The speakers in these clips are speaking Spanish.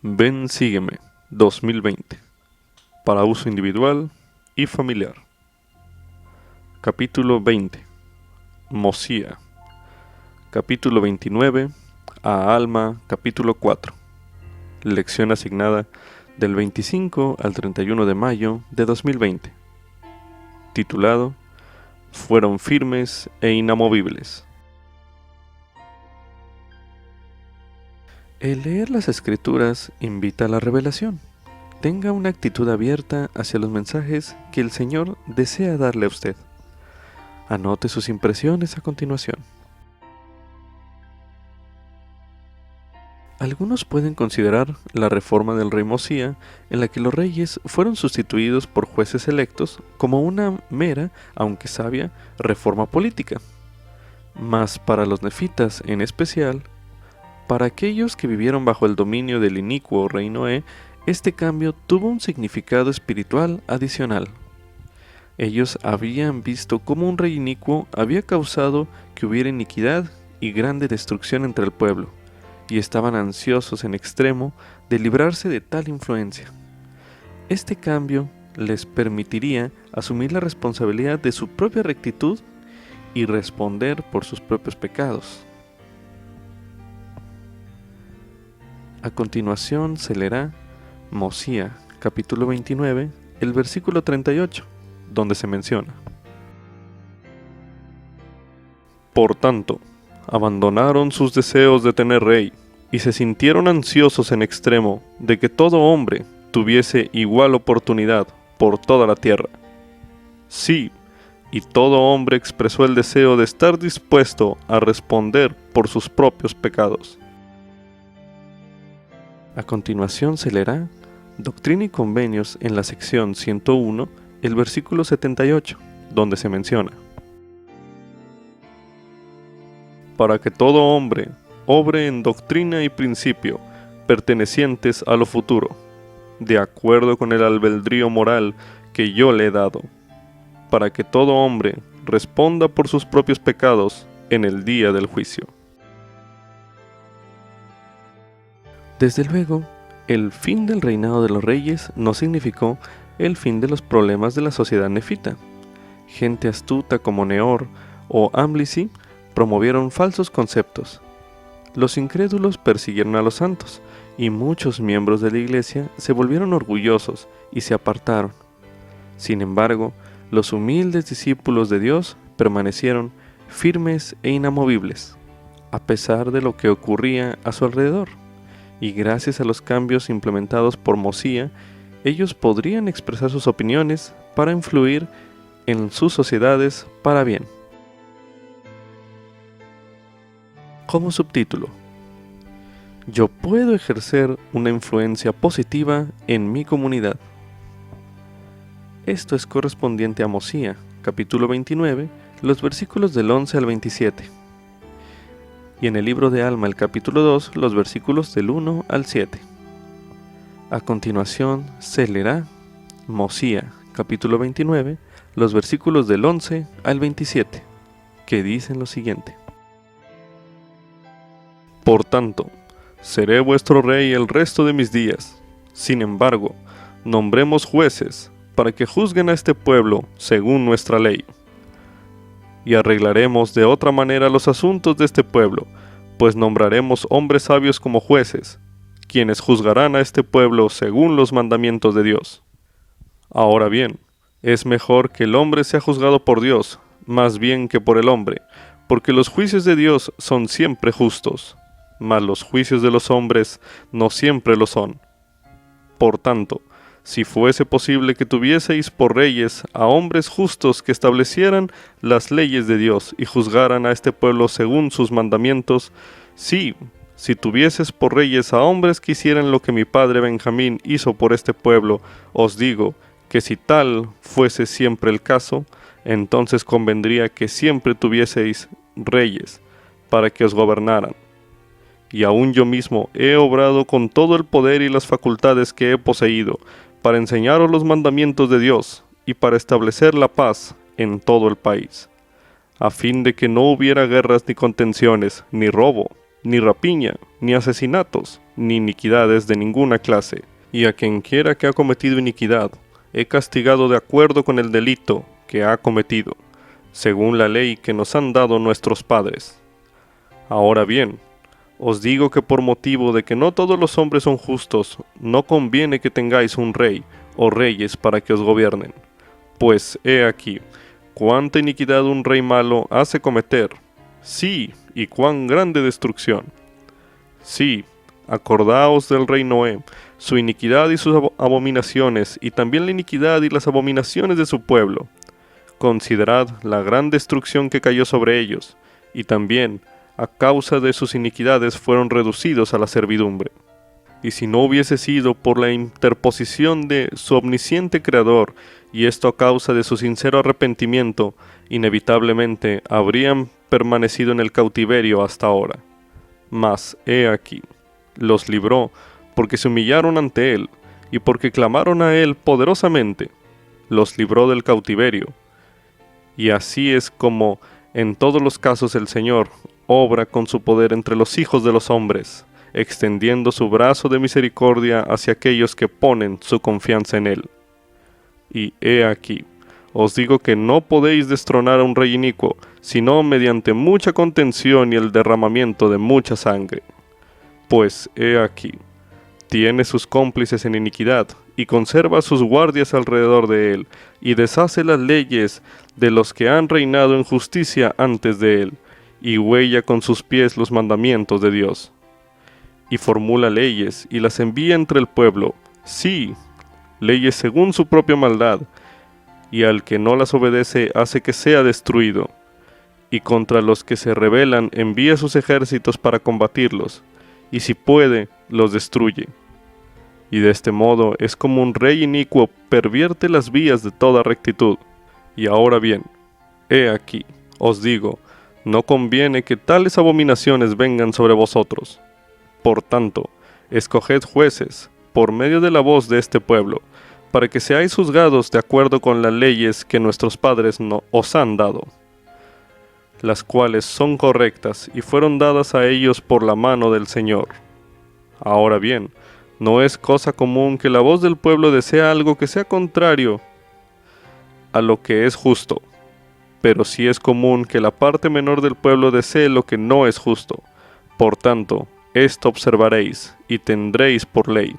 Ven, sígueme 2020 para uso individual y familiar. Capítulo 20. Mosía. Capítulo 29. A Alma. Capítulo 4. Lección asignada del 25 al 31 de mayo de 2020. Titulado Fueron firmes e inamovibles. El leer las Escrituras invita a la revelación. Tenga una actitud abierta hacia los mensajes que el Señor desea darle a usted. Anote sus impresiones a continuación. Algunos pueden considerar la reforma del rey Mosía, en la que los reyes fueron sustituidos por jueces electos, como una mera, aunque sabia, reforma política. Mas para los nefitas en especial, para aquellos que vivieron bajo el dominio del inicuo rey Noé, este cambio tuvo un significado espiritual adicional. Ellos habían visto cómo un rey inicuo había causado que hubiera iniquidad y grande destrucción entre el pueblo, y estaban ansiosos en extremo de librarse de tal influencia. Este cambio les permitiría asumir la responsabilidad de su propia rectitud y responder por sus propios pecados. A continuación se leerá Mosía, capítulo 29, el versículo 38, donde se menciona: Por tanto, abandonaron sus deseos de tener rey, y se sintieron ansiosos en extremo de que todo hombre tuviese igual oportunidad por toda la tierra. Sí, y todo hombre expresó el deseo de estar dispuesto a responder por sus propios pecados. A continuación se leerá Doctrina y Convenios en la sección 101, el versículo 78, donde se menciona: Para que todo hombre obre en doctrina y principio pertenecientes a lo futuro, de acuerdo con el albedrío moral que yo le he dado, para que todo hombre responda por sus propios pecados en el día del juicio. Desde luego, el fin del reinado de los reyes no significó el fin de los problemas de la sociedad nefita. Gente astuta como Neor o Amlici promovieron falsos conceptos. Los incrédulos persiguieron a los santos, y muchos miembros de la iglesia se volvieron orgullosos y se apartaron. Sin embargo, los humildes discípulos de Dios permanecieron firmes e inamovibles, a pesar de lo que ocurría a su alrededor. Y gracias a los cambios implementados por Mosía, ellos podrían expresar sus opiniones para influir en sus sociedades para bien. Como subtítulo: Yo puedo ejercer una influencia positiva en mi comunidad. Esto es correspondiente a Mosía, capítulo 29, los versículos del 11 al 27. Y en el libro de Alma, el capítulo 2, los versículos del 1 al 7. A continuación se leerá Mosía, capítulo 29, los versículos del 11 al 27, que dicen lo siguiente: Por tanto, seré vuestro rey el resto de mis días. Sin embargo, nombremos jueces para que juzguen a este pueblo según nuestra ley. Y arreglaremos de otra manera los asuntos de este pueblo, pues nombraremos hombres sabios como jueces, quienes juzgarán a este pueblo según los mandamientos de Dios. Ahora bien, es mejor que el hombre sea juzgado por Dios, más bien que por el hombre, porque los juicios de Dios son siempre justos, mas los juicios de los hombres no siempre lo son. Por tanto, si fuese posible que tuvieseis por reyes a hombres justos que establecieran las leyes de Dios y juzgaran a este pueblo según sus mandamientos, sí, si tuvieses por reyes a hombres que hicieran lo que mi padre Benjamín hizo por este pueblo, os digo que si tal fuese siempre el caso, entonces convendría que siempre tuvieseis reyes para que os gobernaran. Y aún yo mismo he obrado con todo el poder y las facultades que he poseído, para enseñaros los mandamientos de Dios y para establecer la paz en todo el país, a fin de que no hubiera guerras ni contenciones, ni robo, ni rapiña, ni asesinatos, ni iniquidades de ninguna clase, y a quien quiera que ha cometido iniquidad, he castigado de acuerdo con el delito que ha cometido, según la ley que nos han dado nuestros padres. Ahora bien, os digo que por motivo de que no todos los hombres son justos, no conviene que tengáis un rey o reyes para que os gobiernen. Pues he aquí, cuánta iniquidad un rey malo hace cometer. Sí, y cuán grande destrucción. Sí, acordaos del rey Noé, su iniquidad y sus abominaciones, y también la iniquidad y las abominaciones de su pueblo. Considerad la gran destrucción que cayó sobre ellos, y también, a causa de sus iniquidades, fueron reducidos a la servidumbre. Y si no hubiese sido por la interposición de su omnisciente Creador, y esto a causa de su sincero arrepentimiento, inevitablemente habrían permanecido en el cautiverio hasta ahora. Mas, he aquí, los libró, porque se humillaron ante Él, y porque clamaron a Él poderosamente, los libró del cautiverio. Y así es como, en todos los casos, el Señor obra con su poder entre los hijos de los hombres, extendiendo su brazo de misericordia hacia aquellos que ponen su confianza en Él. Y he aquí, os digo que no podéis destronar a un rey inicuo, sino mediante mucha contención y el derramamiento de mucha sangre. Pues he aquí, tiene sus cómplices en iniquidad, y conserva sus guardias alrededor de él, y deshace las leyes de los que han reinado en justicia antes de él, y huella con sus pies los mandamientos de Dios. Y formula leyes, y las envía entre el pueblo, sí, leyes según su propia maldad, y al que no las obedece hace que sea destruido. Y contra los que se rebelan envía sus ejércitos para combatirlos, y si puede, los destruye. Y de este modo es como un rey inicuo pervierte las vías de toda rectitud. Y ahora bien, he aquí, os digo, no conviene que tales abominaciones vengan sobre vosotros. Por tanto, escoged jueces, por medio de la voz de este pueblo, para que seáis juzgados de acuerdo con las leyes que nuestros padres os han dado, las cuales son correctas y fueron dadas a ellos por la mano del Señor. Ahora bien, no es cosa común que la voz del pueblo desea algo que sea contrario a lo que es justo, pero sí es común que la parte menor del pueblo desee lo que no es justo. Por tanto, esto observaréis y tendréis por ley.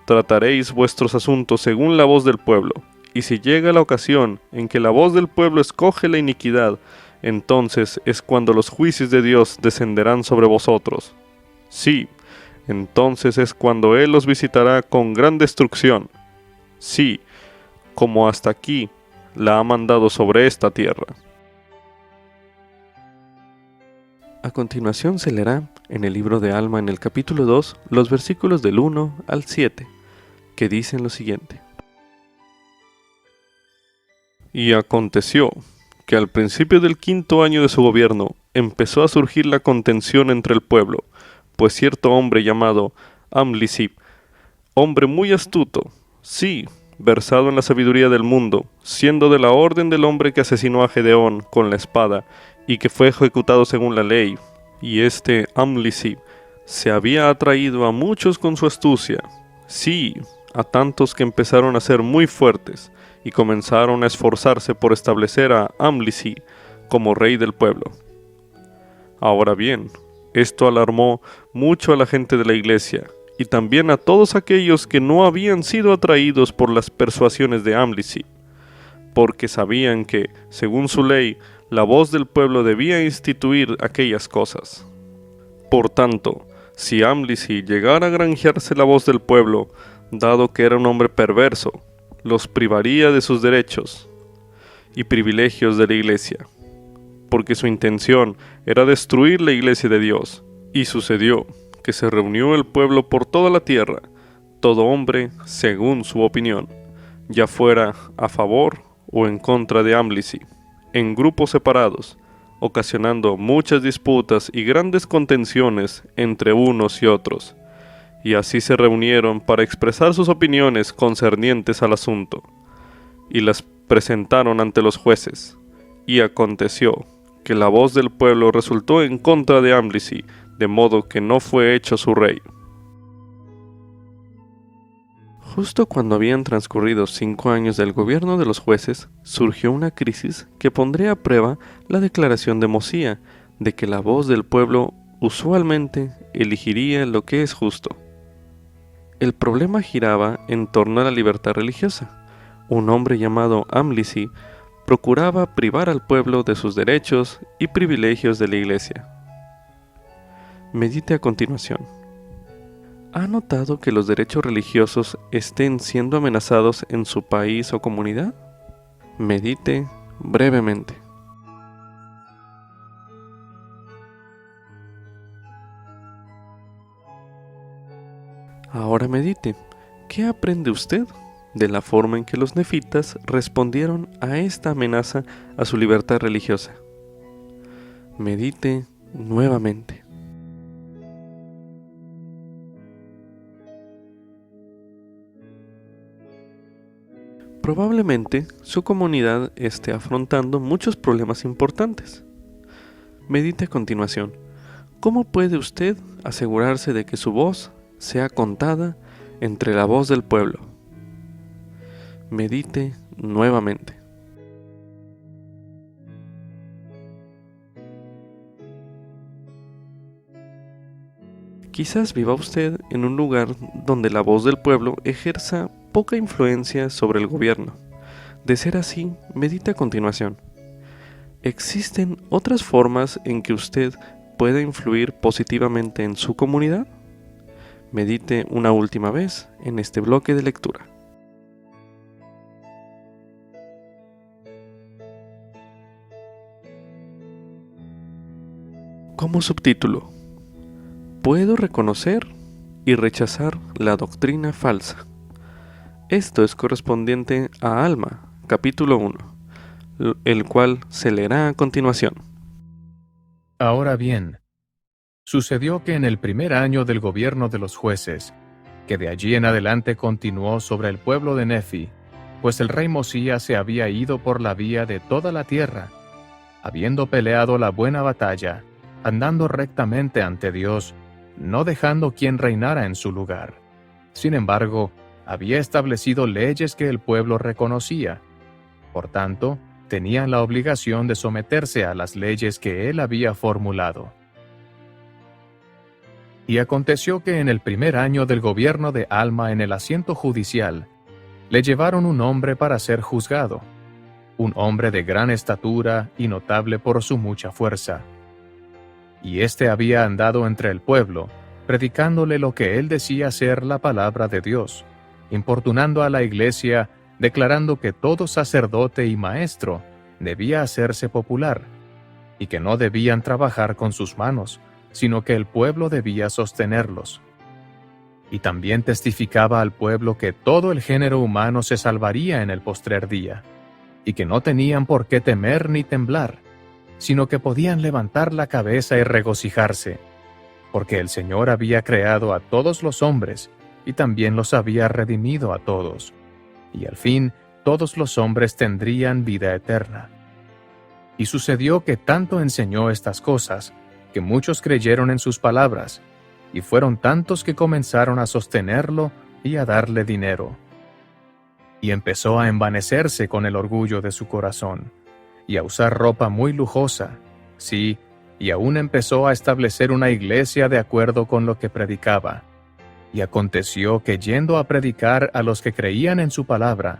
Trataréis vuestros asuntos según la voz del pueblo, y si llega la ocasión en que la voz del pueblo escoge la iniquidad, entonces es cuando los juicios de Dios descenderán sobre vosotros. Sí, entonces es cuando Él os visitará con gran destrucción. Sí, como hasta aquí la ha mandado sobre esta tierra. A continuación se leerá en el libro de Alma, en el capítulo 2, los versículos del 1 al 7, que dicen lo siguiente. Y aconteció que al principio del 5º año de su gobierno empezó a surgir la contención entre el pueblo, pues cierto hombre llamado Amlisib, hombre muy astuto, sí, versado en la sabiduría del mundo, siendo de la orden del hombre que asesinó a Gedeón con la espada, y que fue ejecutado según la ley, y este Amlisib se había atraído a muchos con su astucia, sí, a tantos que empezaron a ser muy fuertes, y comenzaron a esforzarse por establecer a Amlisib como rey del pueblo. Ahora bien, esto alarmó mucho a la gente de la iglesia, y también a todos aquellos que no habían sido atraídos por las persuasiones de Amlisib, porque sabían que, según su ley, la voz del pueblo debía instituir aquellas cosas. Por tanto, si Amlisib llegara a granjearse la voz del pueblo, dado que era un hombre perverso, los privaría de sus derechos y privilegios de la iglesia, porque su intención era destruir la iglesia de Dios. Y sucedió que se reunió el pueblo por toda la tierra, todo hombre según su opinión, ya fuera a favor o en contra de Amlisib, en grupos separados, ocasionando muchas disputas y grandes contenciones entre unos y otros, y así se reunieron para expresar sus opiniones concernientes al asunto, y las presentaron ante los jueces. Y aconteció que la voz del pueblo resultó en contra de Amlisib, de modo que no fue hecho su rey. Justo cuando habían transcurrido 5 años del gobierno de los jueces, surgió una crisis que pondría a prueba la declaración de Mosía de que la voz del pueblo usualmente elegiría lo que es justo. El problema giraba en torno a la libertad religiosa. Un hombre llamado Amlici procuraba privar al pueblo de sus derechos y privilegios de la Iglesia. Medite a continuación. ¿Ha notado que los derechos religiosos estén siendo amenazados en su país o comunidad? Medite brevemente. Ahora medite. ¿Qué aprende usted de la forma en que los nefitas respondieron a esta amenaza a su libertad religiosa? Medite nuevamente. Probablemente su comunidad esté afrontando muchos problemas importantes. Medite a continuación. ¿Cómo puede usted asegurarse de que su voz sea contada entre la voz del pueblo? Medite nuevamente. Quizás viva usted en un lugar donde la voz del pueblo ejerza poca influencia sobre el gobierno. De ser así, medite a continuación. ¿Existen otras formas en que usted pueda influir positivamente en su comunidad? Medite una última vez en este bloque de lectura. Como subtítulo, puedo reconocer y rechazar la doctrina falsa. Esto es correspondiente a Alma, capítulo 1, el cual se leerá a continuación. Ahora bien, sucedió que en el primer año del gobierno de los jueces, que de allí en adelante continuó sobre el pueblo de Nefi, pues el rey Mosías se había ido por la vía de toda la tierra, habiendo peleado la buena batalla, andando rectamente ante Dios, no dejando quien reinara en su lugar. Sin embargo, había establecido leyes que el pueblo reconocía. Por tanto, tenían la obligación de someterse a las leyes que él había formulado. Y aconteció que en el primer año del gobierno de Alma en el asiento judicial, le llevaron un hombre para ser juzgado, un hombre de gran estatura y notable por su mucha fuerza. Y éste había andado entre el pueblo, predicándole lo que él decía ser la palabra de Dios, importunando a la iglesia, declarando que todo sacerdote y maestro debía hacerse popular, y que no debían trabajar con sus manos, sino que el pueblo debía sostenerlos. Y también testificaba al pueblo que todo el género humano se salvaría en el postrer día, y que no tenían por qué temer ni temblar, sino que podían levantar la cabeza y regocijarse, porque el Señor había creado a todos los hombres, y también los había redimido a todos, y al fin todos los hombres tendrían vida eterna. Y sucedió que tanto enseñó estas cosas, que muchos creyeron en sus palabras, y fueron tantos que comenzaron a sostenerlo y a darle dinero. Y empezó a envanecerse con el orgullo de su corazón, y a usar ropa muy lujosa, sí, y aún empezó a establecer una iglesia de acuerdo con lo que predicaba. Y aconteció que yendo a predicar a los que creían en su palabra,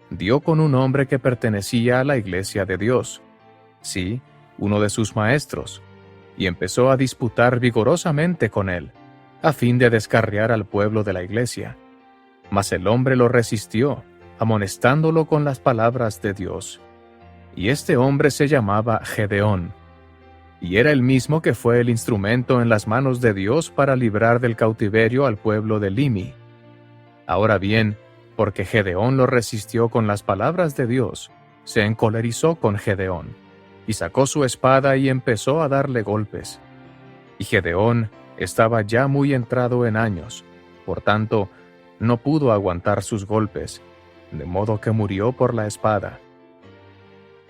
dio con un hombre que pertenecía a la iglesia de Dios, sí, uno de sus maestros, y empezó a disputar vigorosamente con él, a fin de descarriar al pueblo de la iglesia. Mas el hombre lo resistió, amonestándolo con las palabras de Dios. Y este hombre se llamaba Gedeón, y era el mismo que fue el instrumento en las manos de Dios para librar del cautiverio al pueblo de Limi. Ahora bien, porque Gedeón lo resistió con las palabras de Dios, se encolerizó con Gedeón, y sacó su espada y empezó a darle golpes. Y Gedeón estaba ya muy entrado en años, por tanto, no pudo aguantar sus golpes, de modo que murió por la espada.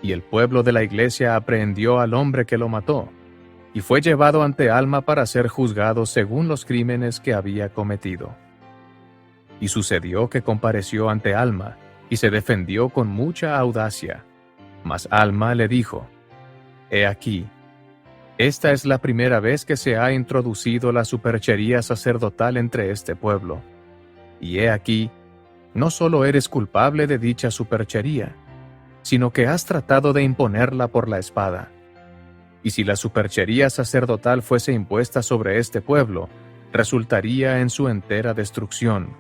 Y el pueblo de la iglesia aprehendió al hombre que lo mató, y fue llevado ante Alma para ser juzgado según los crímenes que había cometido. Y sucedió que compareció ante Alma, y se defendió con mucha audacia. Mas Alma le dijo: He aquí, esta es la primera vez que se ha introducido la superchería sacerdotal entre este pueblo. Y he aquí, no solo eres culpable de dicha superchería, sino que has tratado de imponerla por la espada. Y si la superchería sacerdotal fuese impuesta sobre este pueblo, resultaría en su entera destrucción.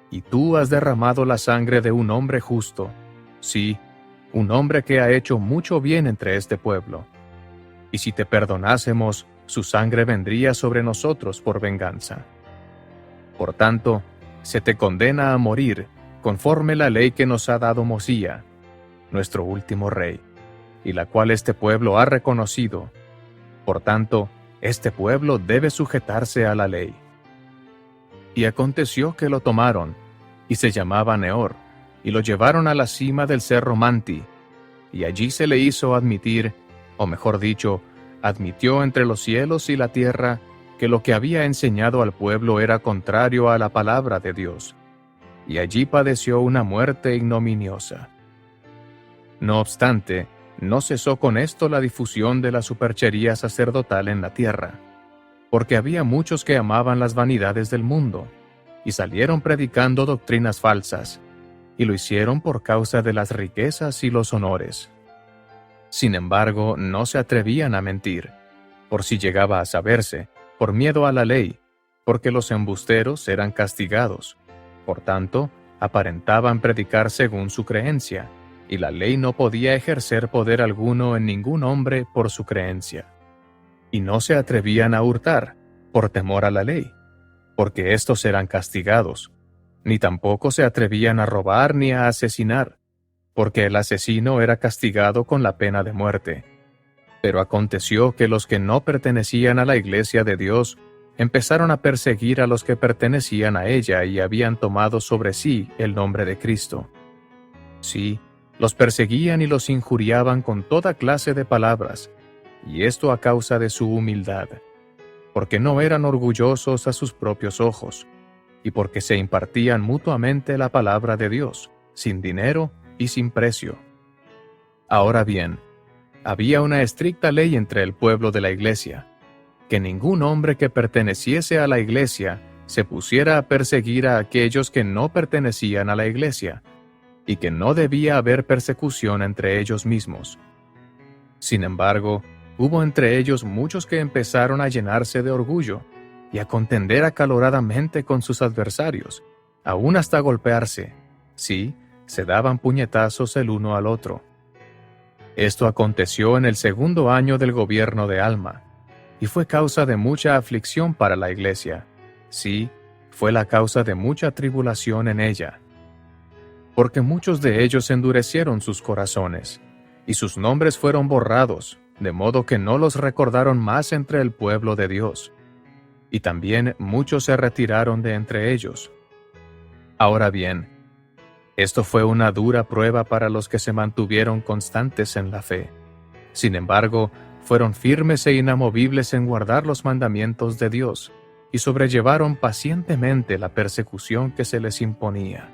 Y tú has derramado la sangre de un hombre justo, sí, un hombre que ha hecho mucho bien entre este pueblo. Y si te perdonásemos, su sangre vendría sobre nosotros por venganza. Por tanto, se te condena a morir, conforme la ley que nos ha dado Mosía, nuestro último rey, y la cual este pueblo ha reconocido. Por tanto, este pueblo debe sujetarse a la ley. Y aconteció que lo tomaron, y se llamaba Neor, y lo llevaron a la cima del cerro Manti, y allí se le hizo admitir, o mejor dicho, admitió entre los cielos y la tierra, que lo que había enseñado al pueblo era contrario a la palabra de Dios, y allí padeció una muerte ignominiosa. No obstante, no cesó con esto la difusión de la superchería sacerdotal en la tierra, porque había muchos que amaban las vanidades del mundo, y salieron predicando doctrinas falsas, y lo hicieron por causa de las riquezas y los honores. Sin embargo, no se atrevían a mentir, por si llegaba a saberse, por miedo a la ley, porque los embusteros eran castigados. Por tanto, aparentaban predicar según su creencia, y la ley no podía ejercer poder alguno en ningún hombre por su creencia. Y no se atrevían a hurtar, por temor a la ley, porque éstos eran castigados, ni tampoco se atrevían a robar ni a asesinar, porque el asesino era castigado con la pena de muerte. Pero aconteció que los que no pertenecían a la iglesia de Dios empezaron a perseguir a los que pertenecían a ella y habían tomado sobre sí el nombre de Cristo. Sí, los perseguían y los injuriaban con toda clase de palabras, y esto a causa de su humildad, porque no eran orgullosos a sus propios ojos, y porque se impartían mutuamente la palabra de Dios, sin dinero y sin precio. Ahora bien, había una estricta ley entre el pueblo de la iglesia, que ningún hombre que perteneciese a la iglesia se pusiera a perseguir a aquellos que no pertenecían a la iglesia, y que no debía haber persecución entre ellos mismos. Sin embargo, hubo entre ellos muchos que empezaron a llenarse de orgullo, y a contender acaloradamente con sus adversarios, aún hasta golpearse. Sí, se daban puñetazos el uno al otro. Esto aconteció en el segundo año del gobierno de Alma, y fue causa de mucha aflicción para la iglesia. Sí, fue la causa de mucha tribulación en ella. Porque muchos de ellos endurecieron sus corazones, y sus nombres fueron borrados, de modo que no los recordaron más entre el pueblo de Dios. Y también muchos se retiraron de entre ellos. Ahora bien, esto fue una dura prueba para los que se mantuvieron constantes en la fe. Sin embargo, fueron firmes e inamovibles en guardar los mandamientos de Dios, y sobrellevaron pacientemente la persecución que se les imponía.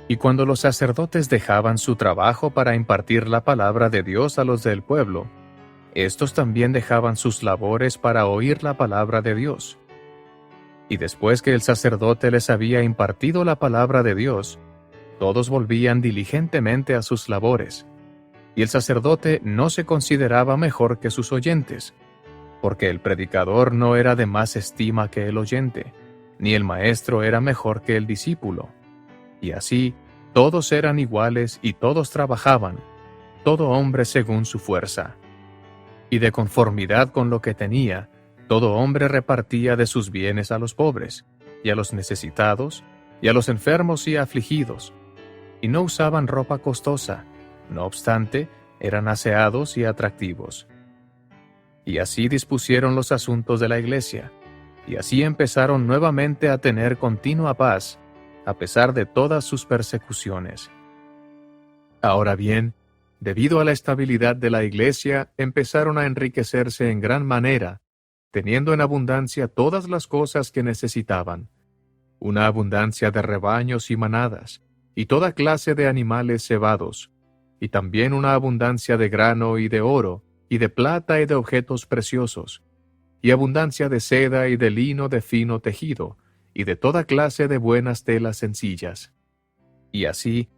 Y cuando los sacerdotes dejaban su trabajo para impartir la palabra de Dios a los del pueblo, estos también dejaban sus labores para oír la palabra de Dios. Y después que el sacerdote les había impartido la palabra de Dios, todos volvían diligentemente a sus labores, y el sacerdote no se consideraba mejor que sus oyentes, porque el predicador no era de más estima que el oyente, ni el maestro era mejor que el discípulo. Y así, todos eran iguales y todos trabajaban, todo hombre según su fuerza. Y de conformidad con lo que tenía, todo hombre repartía de sus bienes a los pobres, y a los necesitados, y a los enfermos y afligidos. Y no usaban ropa costosa, no obstante, eran aseados y atractivos. Y así dispusieron los asuntos de la iglesia, y así empezaron nuevamente a tener continua paz, a pesar de todas sus persecuciones. Ahora bien, debido a la estabilidad de la iglesia, empezaron a enriquecerse en gran manera, teniendo en abundancia todas las cosas que necesitaban. una abundancia de rebaños y manadas, y toda clase de animales cebados, y también una abundancia de grano y de oro, y de plata y de objetos preciosos, y abundancia de seda y de lino de fino tejido, y de toda clase de buenas telas sencillas. Y así,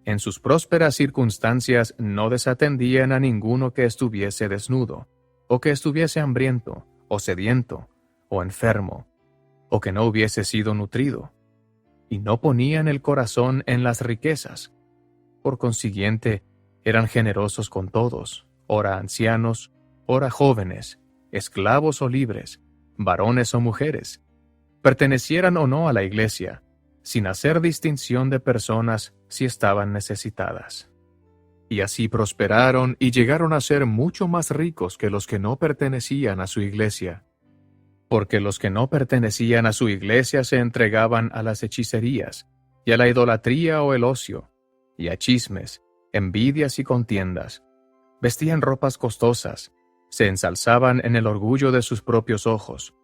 en sus prósperas circunstancias no desatendían a ninguno que estuviese desnudo, o que estuviese hambriento, o sediento, o enfermo, o que no hubiese sido nutrido, y no ponían el corazón en las riquezas. Por consiguiente, eran generosos con todos, ora ancianos, ora jóvenes, esclavos o libres, varones o mujeres, pertenecieran o no a la iglesia, sin hacer distinción de personas si estaban necesitadas. Y así prosperaron y llegaron a ser mucho más ricos que los que no pertenecían a su iglesia, porque los que no pertenecían a su iglesia se entregaban a las hechicerías, y a la idolatría o el ocio, y a chismes, envidias y contiendas. Vestían ropas costosas, se ensalzaban en el orgullo de sus propios ojos,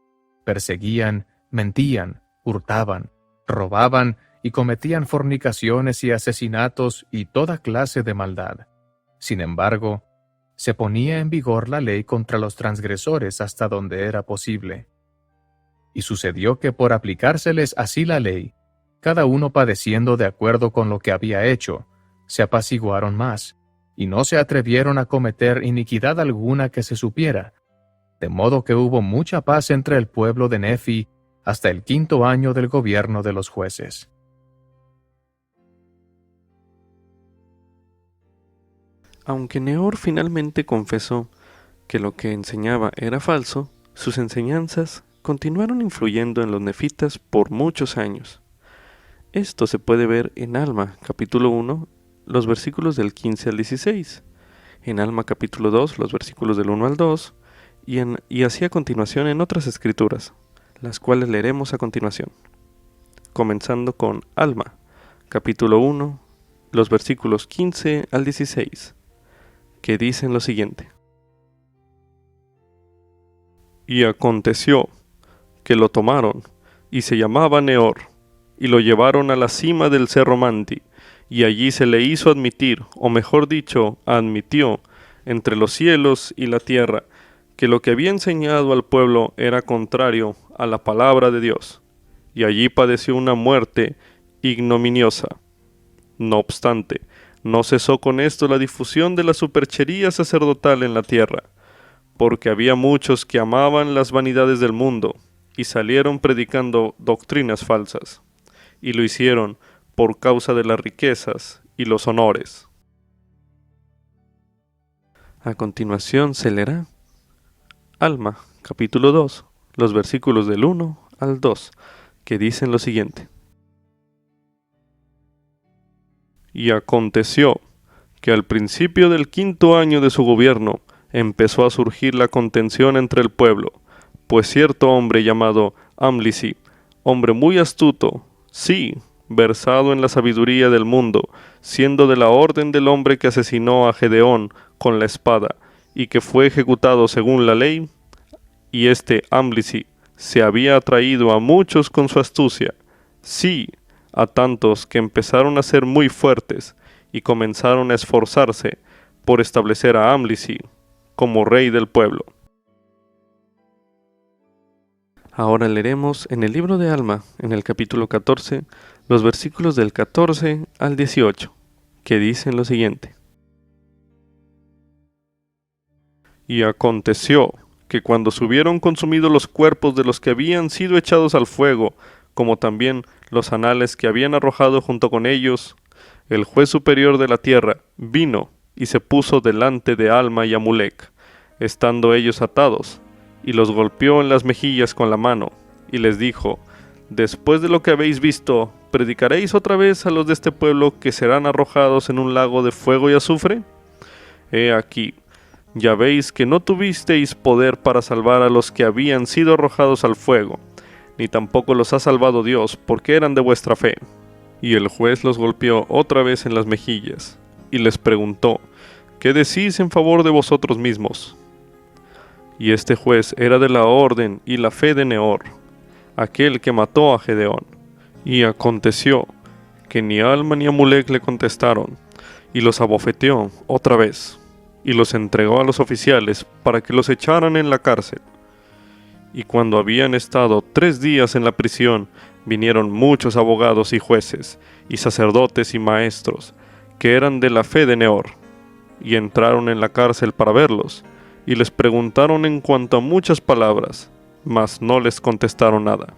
perseguían, mentían, hurtaban, robaban y cometían fornicaciones y asesinatos y toda clase de maldad. Sin embargo, se ponía en vigor la ley contra los transgresores hasta donde era posible. Y sucedió que por aplicárseles así la ley, cada uno padeciendo de acuerdo con lo que había hecho, se apaciguaron más, y no se atrevieron a cometer iniquidad alguna que se supiera, de modo que hubo mucha paz entre el pueblo de Nefi hasta el 5º año del gobierno de los jueces. Aunque Neor finalmente confesó que lo que enseñaba era falso, sus enseñanzas continuaron influyendo en los nefitas por muchos años. Esto se puede ver en Alma, capítulo 1, los versículos del 15 al 16, en Alma capítulo 2, los versículos del 1 al 2, y así a continuación en otras escrituras, las cuales leeremos a continuación, comenzando con Alma, capítulo 1, los versículos 15 al 16, que dicen lo siguiente. Y aconteció que lo tomaron, y se llamaba Neor, y lo llevaron a la cima del cerro Manti, y allí se le hizo admitir, o mejor dicho, admitió, entre los cielos y la tierra, que lo que había enseñado al pueblo era contrario a la palabra de Dios, y allí padeció una muerte ignominiosa. No obstante, no cesó con esto la difusión de la superchería sacerdotal en la tierra, porque había muchos que amaban las vanidades del mundo, y salieron predicando doctrinas falsas, y lo hicieron por causa de las riquezas y los honores. A continuación se leerá Alma, capítulo 2, los versículos del 1 al 2, que dicen lo siguiente. Y aconteció que al principio del 5º año de su gobierno empezó a surgir la contención entre el pueblo, pues cierto hombre llamado Amlisi, hombre muy astuto, sí, versado en la sabiduría del mundo, siendo de la orden del hombre que asesinó a Gedeón con la espada, y que fue ejecutado según la ley, y este Amlisi se había atraído a muchos con su astucia, sí, a tantos que empezaron a ser muy fuertes, y comenzaron a esforzarse por establecer a Amlisi como rey del pueblo. Ahora leeremos en el libro de Alma, en el capítulo 14, los versículos del 14 al 18, que dicen lo siguiente. Y aconteció que cuando se hubieron consumido los cuerpos de los que habían sido echados al fuego, como también los anales que habían arrojado junto con ellos, el juez superior de la tierra vino y se puso delante de Alma y Amulec, estando ellos atados, y los golpeó en las mejillas con la mano, y les dijo, después de lo que habéis visto, ¿predicaréis otra vez a los de este pueblo que serán arrojados en un lago de fuego y azufre? He aquí, ya veis que no tuvisteis poder para salvar a los que habían sido arrojados al fuego, ni tampoco los ha salvado Dios, porque eran de vuestra fe. Y el juez los golpeó otra vez en las mejillas, y les preguntó, ¿qué decís en favor de vosotros mismos? Y este juez era de la orden y la fe de Neor, aquel que mató a Gedeón, Y aconteció que ni Alma ni Amulek le contestaron, y los abofeteó otra vez, y los entregó a los oficiales para que los echaran en la cárcel. Y cuando habían estado 3 días en la prisión, vinieron muchos abogados y jueces, y sacerdotes y maestros, que eran de la fe de Neor, y entraron en la cárcel para verlos, y les preguntaron en cuanto a muchas palabras, mas no les contestaron nada.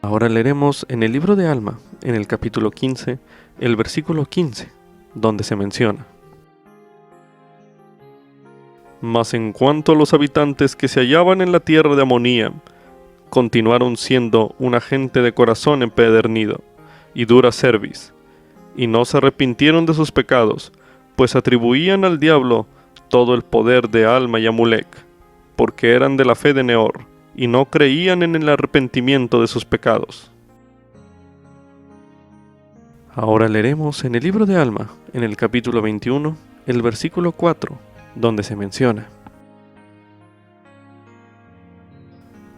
Ahora leeremos en el libro de Alma, en el capítulo 15, el versículo 15, donde se menciona: Mas en cuanto a los habitantes que se hallaban en la tierra de Amonía, continuaron siendo una gente de corazón empedernido y dura cerviz, y no se arrepintieron de sus pecados, pues atribuían al diablo todo el poder de Alma y Amulek, porque eran de la fe de Neor, y no creían en el arrepentimiento de sus pecados. Ahora leeremos en el libro de Alma, en el capítulo 21, el versículo 4, donde se menciona: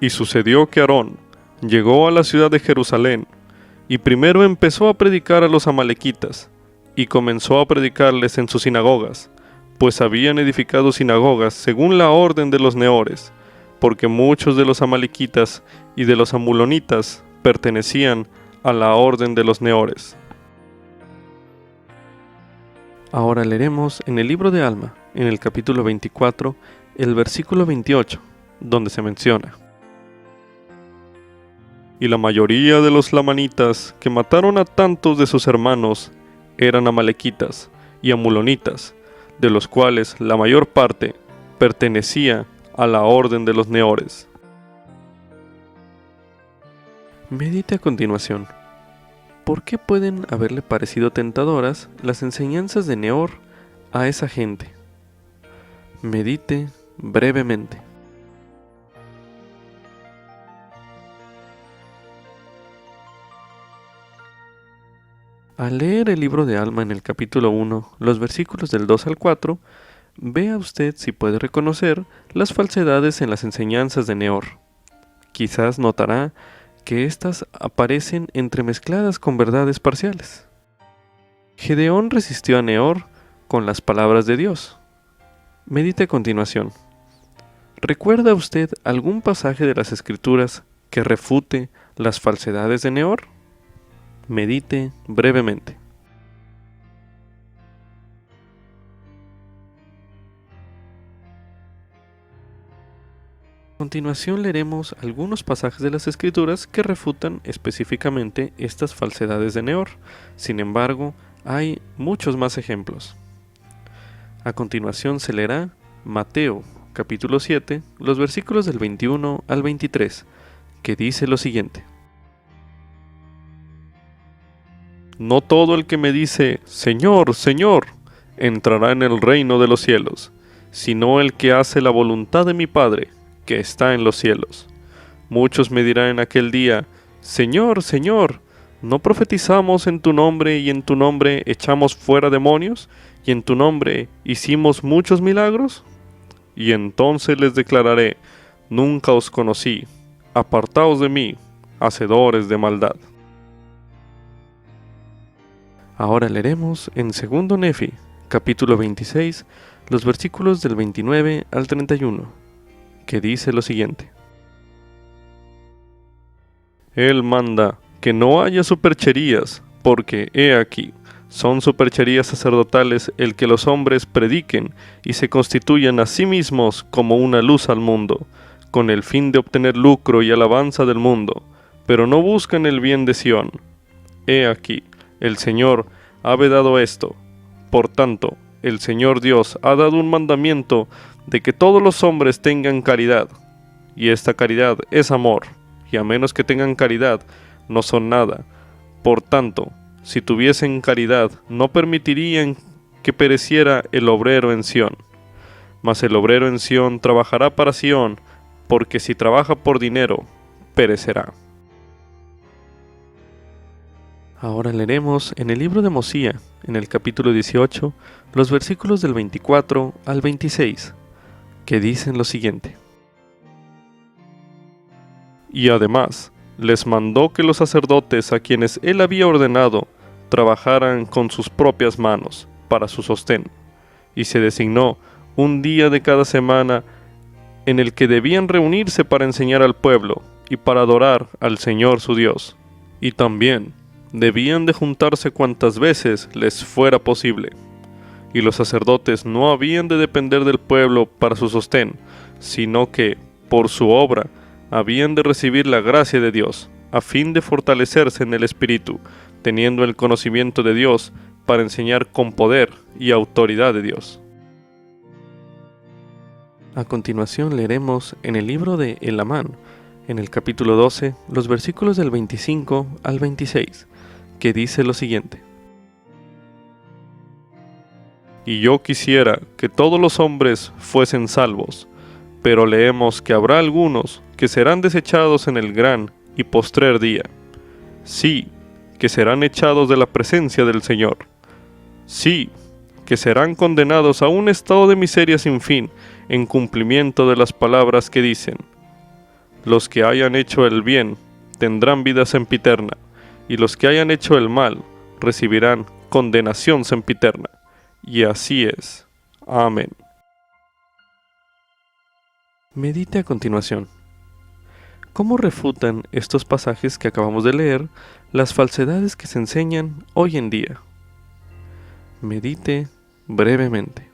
Y sucedió que Aarón llegó a la ciudad de Jerusalén, y primero empezó a predicar a los amalequitas, y comenzó a predicarles en sus sinagogas, pues habían edificado sinagogas según la orden de los neores, porque muchos de los amalequitas y de los amulonitas pertenecían a la orden de los neores. Ahora leeremos en el libro de Alma, en el capítulo 24, el versículo 28, donde se menciona: Y la mayoría de los lamanitas que mataron a tantos de sus hermanos eran amalequitas y amulonitas, de los cuales la mayor parte pertenecía a la orden de los neores. Medite a continuación. ¿Por qué pueden haberle parecido tentadoras las enseñanzas de Neor a esa gente? Medite brevemente. Al leer el libro de Alma en el capítulo 1, los versículos del 2 al 4, vea usted si puede reconocer las falsedades en las enseñanzas de Neor. Quizás notará que éstas aparecen entremezcladas con verdades parciales. Gedeón resistió a Neor con las palabras de Dios. Medite a continuación. ¿Recuerda usted algún pasaje de las Escrituras que refute las falsedades de Neor? Medite brevemente. A continuación leeremos algunos pasajes de las Escrituras que refutan específicamente estas falsedades de Neor. Sin embargo, hay muchos más ejemplos. A continuación se leerá Mateo, capítulo 7, los versículos del 21 al 23, que dice lo siguiente: No todo el que me dice, Señor, Señor, entrará en el reino de los cielos, sino el que hace la voluntad de mi Padre, que está en los cielos. Muchos me dirán en aquel día, Señor, Señor, ¿no profetizamos en tu nombre y en tu nombre echamos fuera demonios y en tu nombre hicimos muchos milagros? Y entonces les declararé, nunca os conocí, apartaos de mí, hacedores de maldad. Ahora leeremos en 2 Nefi, capítulo 26, los versículos del 29 al 31, que dice lo siguiente: Él manda que no haya supercherías, porque, he aquí, son supercherías sacerdotales el que los hombres prediquen y se constituyan a sí mismos como una luz al mundo, con el fin de obtener lucro y alabanza del mundo, pero no buscan el bien de Sión. He aquí, el Señor ha vedado esto. Por tanto, el Señor Dios ha dado un mandamiento de que todos los hombres tengan caridad, y esta caridad es amor, y a menos que tengan caridad, no son nada. Por tanto, si tuviesen caridad, no permitirían que pereciera el obrero en Sión. Mas el obrero en Sión trabajará para Sión, porque si trabaja por dinero, perecerá. Ahora leeremos en el libro de Mosía, en el capítulo 18, los versículos del 24 al 26, que dicen lo siguiente: Y además, les mandó que los sacerdotes a quienes él había ordenado trabajaran con sus propias manos para su sostén, y se designó un día de cada semana en el que debían reunirse para enseñar al pueblo y para adorar al Señor su Dios. Y también debían de juntarse cuantas veces les fuera posible. Y los sacerdotes no habían de depender del pueblo para su sostén, sino que, por su obra, habían de recibir la gracia de Dios, a fin de fortalecerse en el Espíritu, teniendo el conocimiento de Dios para enseñar con poder y autoridad de Dios. A continuación leeremos en el libro de Elamán, en el capítulo 12, los versículos del 25 al 26, que dice lo siguiente: Y yo quisiera que todos los hombres fuesen salvos, pero leemos que habrá algunos que serán desechados en el gran y postrer día. Sí, que serán echados de la presencia del Señor. Sí, que serán condenados a un estado de miseria sin fin, en cumplimiento de las palabras que dicen: Los que hayan hecho el bien tendrán vida sempiterna, y los que hayan hecho el mal recibirán condenación sempiterna. Y así es. Amén. Medite a continuación. ¿Cómo refutan estos pasajes que acabamos de leer las falsedades que se enseñan hoy en día? Medite brevemente.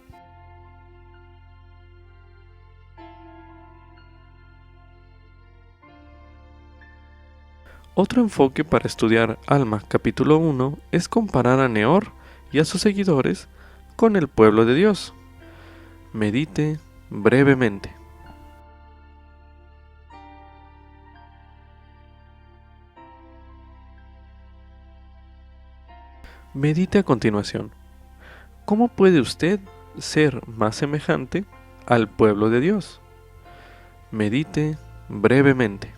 Otro enfoque para estudiar Alma capítulo 1 es comparar a Neor y a sus seguidores con el pueblo de Dios. Medite brevemente. Medite a continuación. ¿Cómo puede usted ser más semejante al pueblo de Dios? Medite brevemente.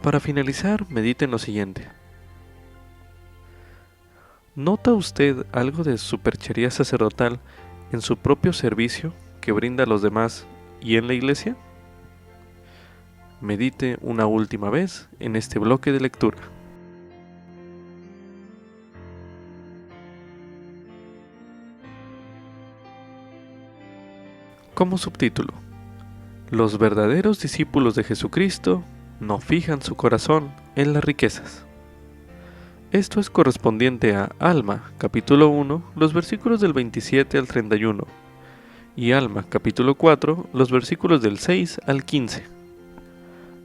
Para finalizar, medite en lo siguiente. ¿Nota usted algo de superchería sacerdotal en su propio servicio que brinda a los demás y en la iglesia? Medite una última vez en este bloque de lectura. Como subtítulo: Los verdaderos discípulos de Jesucristo no fijan su corazón en las riquezas. Esto es correspondiente a Alma, capítulo 1, los versículos del 27 al 31, y Alma, capítulo 4, los versículos del 6 al 15.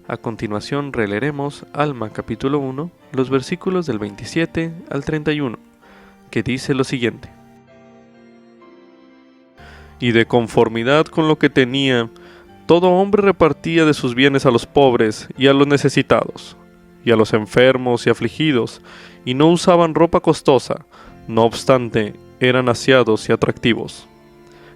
A continuación releeremos Alma, capítulo 1, los versículos del 27 al 31, que dice lo siguiente: Y de conformidad con lo que tenía, todo hombre repartía de sus bienes a los pobres y a los necesitados, y a los enfermos y afligidos, y no usaban ropa costosa, no obstante, eran aseados y atractivos.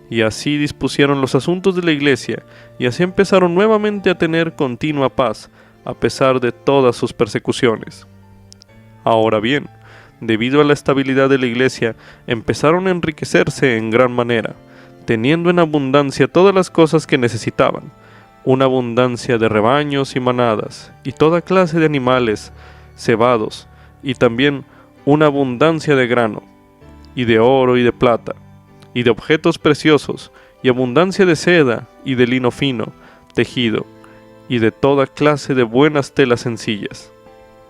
Y así dispusieron los asuntos de la iglesia, y así empezaron nuevamente a tener continua paz, a pesar de todas sus persecuciones. Ahora bien, debido a la estabilidad de la iglesia, empezaron a enriquecerse en gran manera, teniendo en abundancia todas las cosas que necesitaban, una abundancia de rebaños y manadas, y toda clase de animales, cebados, y también una abundancia de grano, y de oro y de plata, y de objetos preciosos, y abundancia de seda y de lino fino, tejido, y de toda clase de buenas telas sencillas.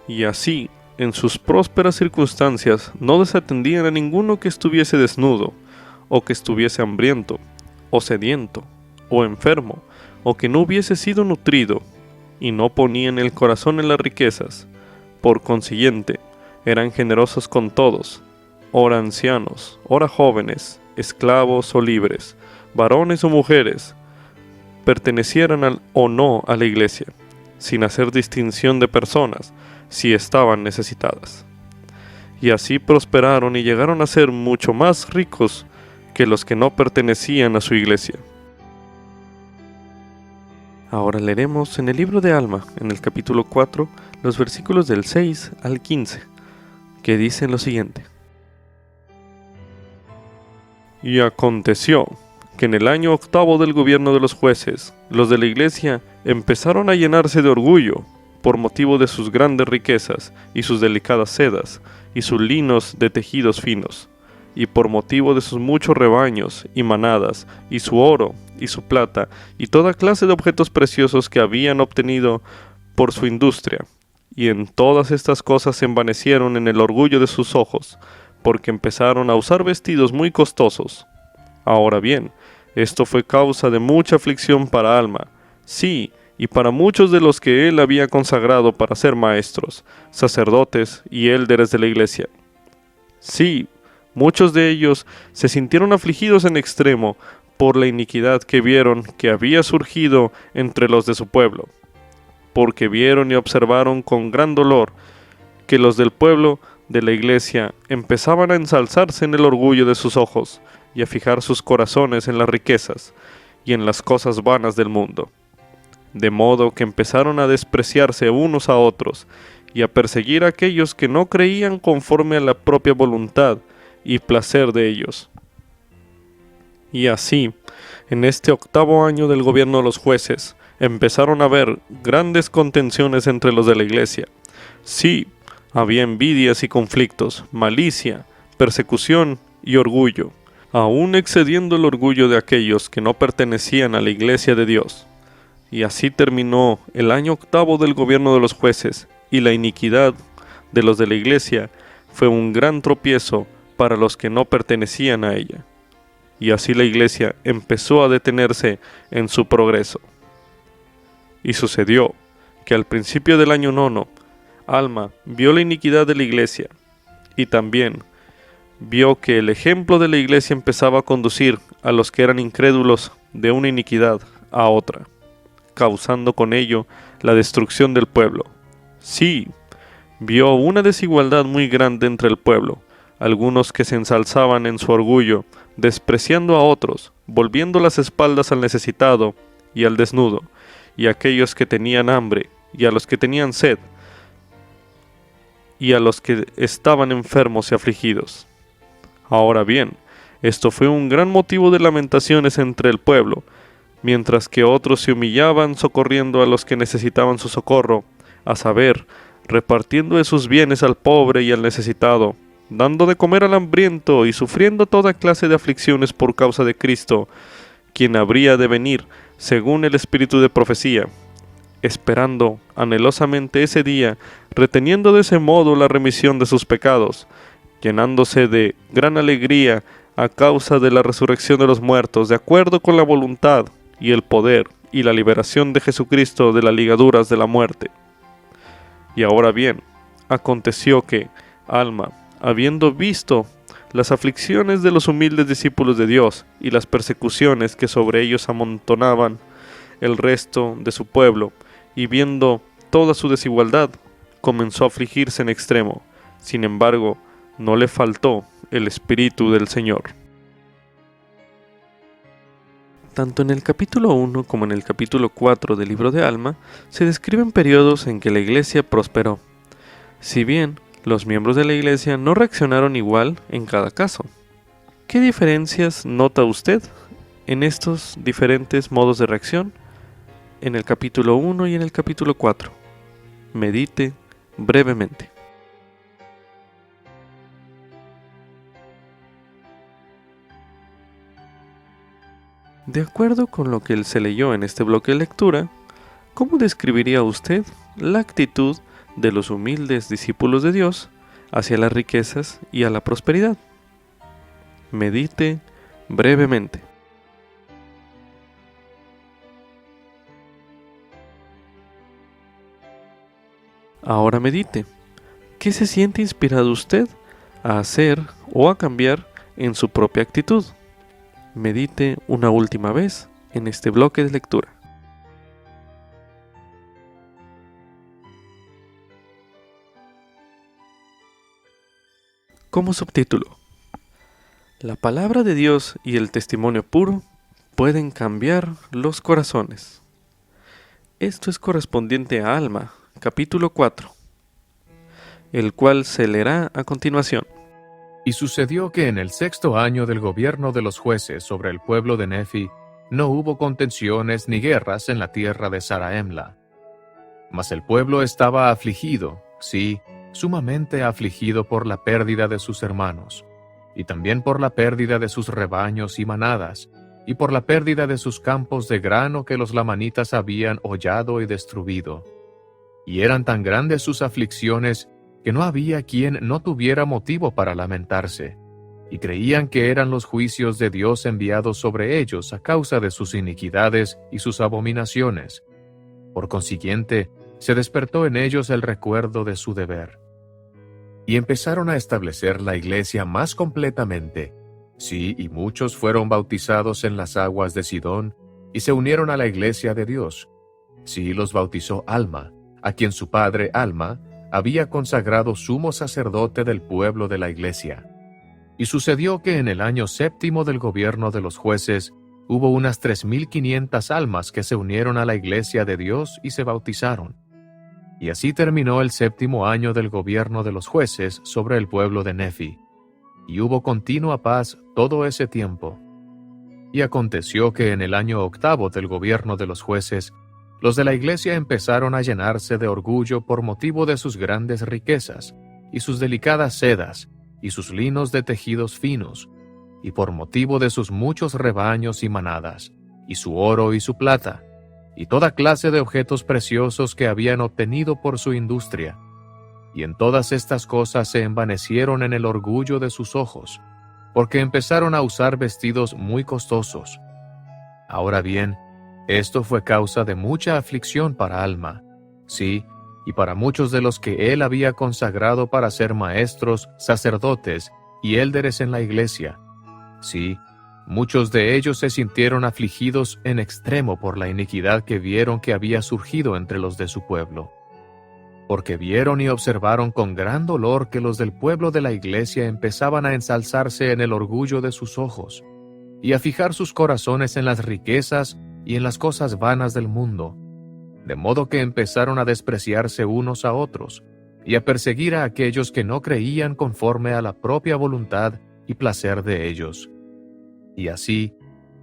Y así, en sus prósperas circunstancias, no desatendían a ninguno que estuviese desnudo, o que estuviese hambriento, o sediento, o enfermo, o que no hubiese sido nutrido, y no ponían el corazón en las riquezas. Por consiguiente, eran generosos con todos, ora ancianos, ora jóvenes, esclavos o libres, varones o mujeres, pertenecieran o no a la iglesia, sin hacer distinción de personas, si estaban necesitadas. Y así prosperaron y llegaron a ser mucho más ricos que los que no pertenecían a su iglesia. Ahora leeremos en el libro de Alma, en el capítulo 4, los versículos del 6 al 15, que dicen lo siguiente: Y aconteció que en el año 8 del gobierno de los jueces, los de la iglesia empezaron a llenarse de orgullo por motivo de sus grandes riquezas y sus delicadas sedas y sus linos de tejidos finos, y por motivo de sus muchos rebaños y manadas, y su oro y su plata, y toda clase de objetos preciosos que habían obtenido por su industria. Y en todas estas cosas se envanecieron en el orgullo de sus ojos, porque empezaron a usar vestidos muy costosos. Ahora bien, esto fue causa de mucha aflicción para Alma, sí, y para muchos de los que él había consagrado para ser maestros, sacerdotes y élderes de la iglesia. Sí, muchos de ellos se sintieron afligidos en extremo por la iniquidad que vieron que había surgido entre los de su pueblo, porque vieron y observaron con gran dolor que los del pueblo de la iglesia empezaban a ensalzarse en el orgullo de sus ojos y a fijar sus corazones en las riquezas y en las cosas vanas del mundo, de modo que empezaron a despreciarse unos a otros y a perseguir a aquellos que no creían conforme a la propia voluntad y placer de ellos. Y así, en este 8 año del gobierno de los jueces, empezaron a haber grandes contenciones entre los de la iglesia. Sí, había envidias y conflictos, malicia, persecución y orgullo, aún excediendo el orgullo de aquellos que no pertenecían a la iglesia de Dios. Y así terminó el año 8 del gobierno de los jueces, y la iniquidad de los de la iglesia fue un gran tropiezo para los que no pertenecían a ella. Y así la iglesia empezó a detenerse en su progreso. Y sucedió que al principio del año 9, Alma vio la iniquidad de la iglesia, y también vio que el ejemplo de la iglesia empezaba a conducir a los que eran incrédulos de una iniquidad a otra, causando con ello la destrucción del pueblo. Sí, vio una desigualdad muy grande entre el pueblo, algunos que se ensalzaban en su orgullo, despreciando a otros, volviendo las espaldas al necesitado y al desnudo, y a aquellos que tenían hambre, y a los que tenían sed, y a los que estaban enfermos y afligidos. Ahora bien, esto fue un gran motivo de lamentaciones entre el pueblo, mientras que otros se humillaban socorriendo a los que necesitaban su socorro, a saber, repartiendo de sus bienes al pobre y al necesitado, dando de comer al hambriento y sufriendo toda clase de aflicciones por causa de Cristo, quien habría de venir según el espíritu de profecía, esperando anhelosamente ese día, reteniendo de ese modo la remisión de sus pecados, llenándose de gran alegría a causa de la resurrección de los muertos, de acuerdo con la voluntad y el poder y la liberación de Jesucristo de las ligaduras de la muerte. Y ahora bien, aconteció que Alma, habiendo visto las aflicciones de los humildes discípulos de Dios y las persecuciones que sobre ellos amontonaban el resto de su pueblo, y viendo toda su desigualdad, comenzó a afligirse en extremo. Sin embargo, no le faltó el Espíritu del Señor. Tanto en el capítulo 1 como en el capítulo 4 del libro de Alma se describen periodos en que la iglesia prosperó, si bien los miembros de la iglesia no reaccionaron igual en cada caso. ¿Qué diferencias nota usted en estos diferentes modos de reacción? En el capítulo 1 y en el capítulo 4. Medite brevemente. De acuerdo con lo que se leyó en este bloque de lectura, ¿cómo describiría usted la actitud de los humildes discípulos de Dios hacia las riquezas y a la prosperidad? Medite brevemente. Ahora medite. ¿Qué se siente inspirado usted a hacer o a cambiar en su propia actitud? Medite una última vez en este bloque de lectura. Como subtítulo: la palabra de Dios y el testimonio puro pueden cambiar los corazones. Esto es correspondiente a Alma, capítulo 4, el cual se leerá a continuación. Y sucedió que en el 6º año del gobierno de los jueces sobre el pueblo de Nefi, no hubo contenciones ni guerras en la tierra de Zaraemla. Mas el pueblo estaba afligido, sí, sumamente afligido por la pérdida de sus hermanos, y también por la pérdida de sus rebaños y manadas, y por la pérdida de sus campos de grano que los lamanitas habían hollado y destruido. Y eran tan grandes sus aflicciones que no había quien no tuviera motivo para lamentarse, y creían que eran los juicios de Dios enviados sobre ellos a causa de sus iniquidades y sus abominaciones. Por consiguiente, se despertó en ellos el recuerdo de su deber. Y empezaron a establecer la iglesia más completamente. Sí, y muchos fueron bautizados en las aguas de Sidón, y se unieron a la iglesia de Dios. Sí, los bautizó Alma, a quien su padre Alma había consagrado sumo sacerdote del pueblo de la iglesia. Y sucedió que en el año 7º del gobierno de los jueces hubo unas 3,500 almas que se unieron a la iglesia de Dios y se bautizaron. Y así terminó el 7º año del gobierno de los jueces sobre el pueblo de Nefi, y hubo continua paz todo ese tiempo. Y aconteció que en el año 8º del gobierno de los jueces, los de la iglesia empezaron a llenarse de orgullo por motivo de sus grandes riquezas, y sus delicadas sedas, y sus linos de tejidos finos, y por motivo de sus muchos rebaños y manadas, y su oro y su plata, y toda clase de objetos preciosos que habían obtenido por su industria. Y en todas estas cosas se envanecieron en el orgullo de sus ojos, porque empezaron a usar vestidos muy costosos. Ahora bien, esto fue causa de mucha aflicción para Alma, sí, y para muchos de los que él había consagrado para ser maestros, sacerdotes y élderes en la iglesia. Sí, muchos de ellos se sintieron afligidos en extremo por la iniquidad que vieron que había surgido entre los de su pueblo. Porque vieron y observaron con gran dolor que los del pueblo de la iglesia empezaban a ensalzarse en el orgullo de sus ojos, y a fijar sus corazones en las riquezas y en las cosas vanas del mundo, de modo que empezaron a despreciarse unos a otros, y a perseguir a aquellos que no creían conforme a la propia voluntad y placer de ellos. Y así,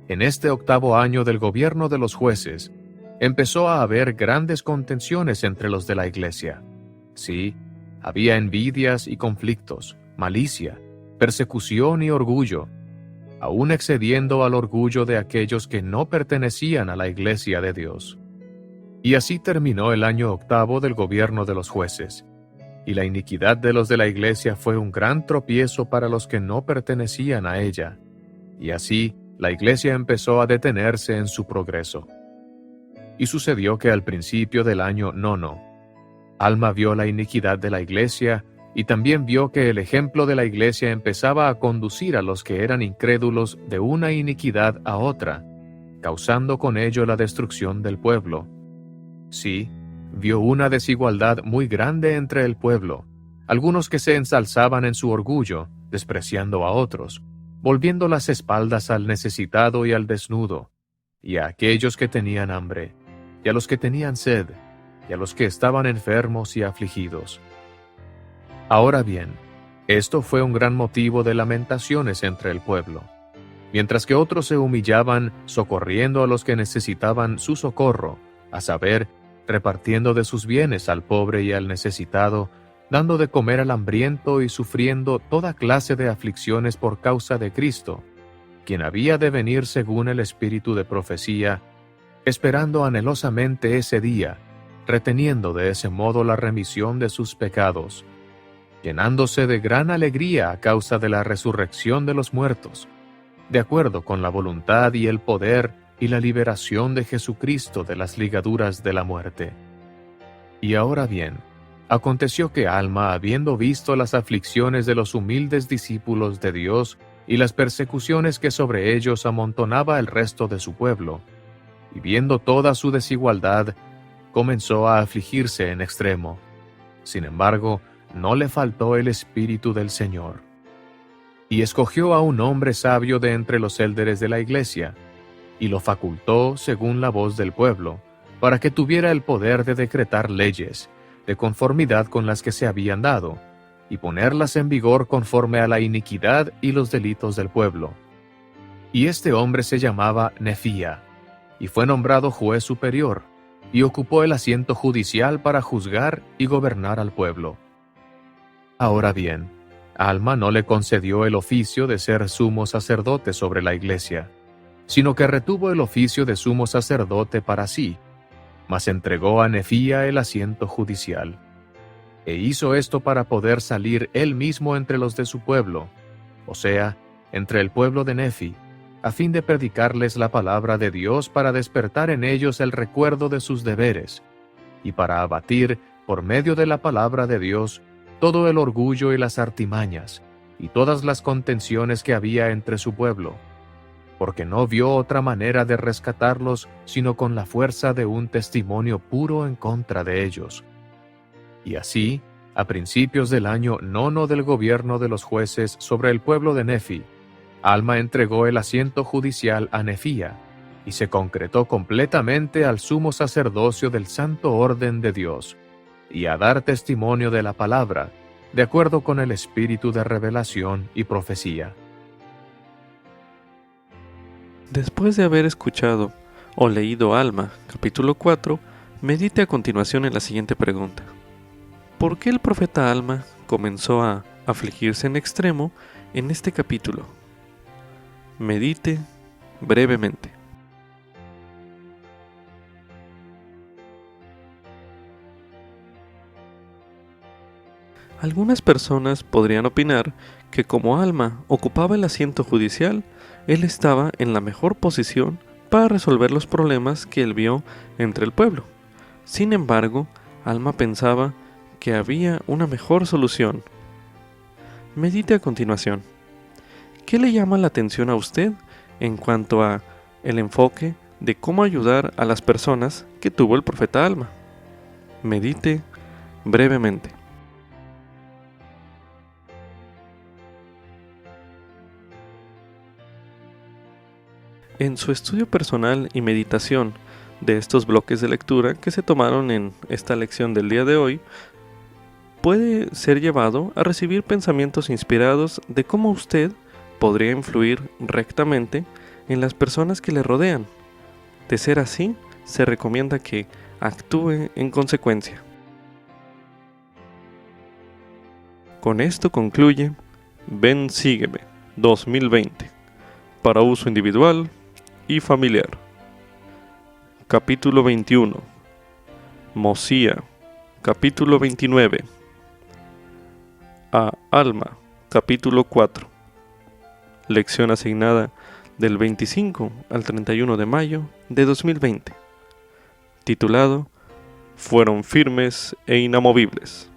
en este 8º año del gobierno de los jueces, empezó a haber grandes contenciones entre los de la iglesia. Sí, había envidias y conflictos, malicia, persecución y orgullo, aún excediendo al orgullo de aquellos que no pertenecían a la iglesia de Dios. Y así terminó el año 8º del gobierno de los jueces, y la iniquidad de los de la iglesia fue un gran tropiezo para los que no pertenecían a ella, y así la iglesia empezó a detenerse en su progreso. Y sucedió que al principio del año 9, Alma vio la iniquidad de la iglesia, y también vio que el ejemplo de la iglesia empezaba a conducir a los que eran incrédulos de una iniquidad a otra, causando con ello la destrucción del pueblo. Sí, vio una desigualdad muy grande entre el pueblo, algunos que se ensalzaban en su orgullo, despreciando a otros, volviendo las espaldas al necesitado y al desnudo, y a aquellos que tenían hambre, y a los que tenían sed, y a los que estaban enfermos y afligidos. Ahora bien, esto fue un gran motivo de lamentaciones entre el pueblo, mientras que otros se humillaban socorriendo a los que necesitaban su socorro, a saber, repartiendo de sus bienes al pobre y al necesitado, dando de comer al hambriento y sufriendo toda clase de aflicciones por causa de Cristo, quien había de venir según el espíritu de profecía, esperando anhelosamente ese día, reteniendo de ese modo la remisión de sus pecados, llenándose de gran alegría a causa de la resurrección de los muertos, de acuerdo con la voluntad y el poder y la liberación de Jesucristo de las ligaduras de la muerte. Y ahora bien, aconteció que Alma, habiendo visto las aflicciones de los humildes discípulos de Dios y las persecuciones que sobre ellos amontonaba el resto de su pueblo, y viendo toda su desigualdad, comenzó a afligirse en extremo. Sin embargo, no le faltó el Espíritu del Señor. Y escogió a un hombre sabio de entre los élderes de la iglesia, y lo facultó según la voz del pueblo, para que tuviera el poder de decretar leyes, de conformidad con las que se habían dado, y ponerlas en vigor conforme a la iniquidad y los delitos del pueblo. Y este hombre se llamaba Nefía, y fue nombrado juez superior, y ocupó el asiento judicial para juzgar y gobernar al pueblo. Ahora bien, Alma no le concedió el oficio de ser sumo sacerdote sobre la iglesia, sino que retuvo el oficio de sumo sacerdote para sí, mas entregó a Nefía el asiento judicial. E hizo esto para poder salir él mismo entre los de su pueblo, o sea, entre el pueblo de Nefi, a fin de predicarles la palabra de Dios para despertar en ellos el recuerdo de sus deberes, y para abatir, por medio de la palabra de Dios, todo el orgullo y las artimañas, y todas las contenciones que había entre su pueblo, porque no vio otra manera de rescatarlos sino con la fuerza de un testimonio puro en contra de ellos. Y así, a principios del año 9 del gobierno de los jueces sobre el pueblo de Nefi, Alma entregó el asiento judicial a Nefía, y se concretó completamente al sumo sacerdocio del santo orden de Dios, y a dar testimonio de la palabra, de acuerdo con el espíritu de revelación y profecía. Después de haber escuchado o leído Alma, capítulo 4, medite a continuación en la siguiente pregunta. ¿Por qué el profeta Alma comenzó a afligirse en extremo en este capítulo? Medite brevemente. Algunas personas podrían opinar que como Alma ocupaba el asiento judicial, él estaba en la mejor posición para resolver los problemas que él vio entre el pueblo. Sin embargo, Alma pensaba que había una mejor solución. Medite a continuación. ¿Qué le llama la atención a usted en cuanto a el enfoque de cómo ayudar a las personas que tuvo el profeta Alma? Medite brevemente. En su estudio personal y meditación de estos bloques de lectura que se tomaron en esta lección del día de hoy, puede ser llevado a recibir pensamientos inspirados de cómo usted podría influir rectamente en las personas que le rodean. De ser así, se recomienda que actúe en consecuencia. Con esto concluye Ven Sígueme 2020 para uso individual y familiar. Capítulo 21. Mosía. Capítulo 29. A Alma. Capítulo 4. Lección asignada del 25 al 31 de mayo de 2020. Titulado Fueron firmes e inamovibles.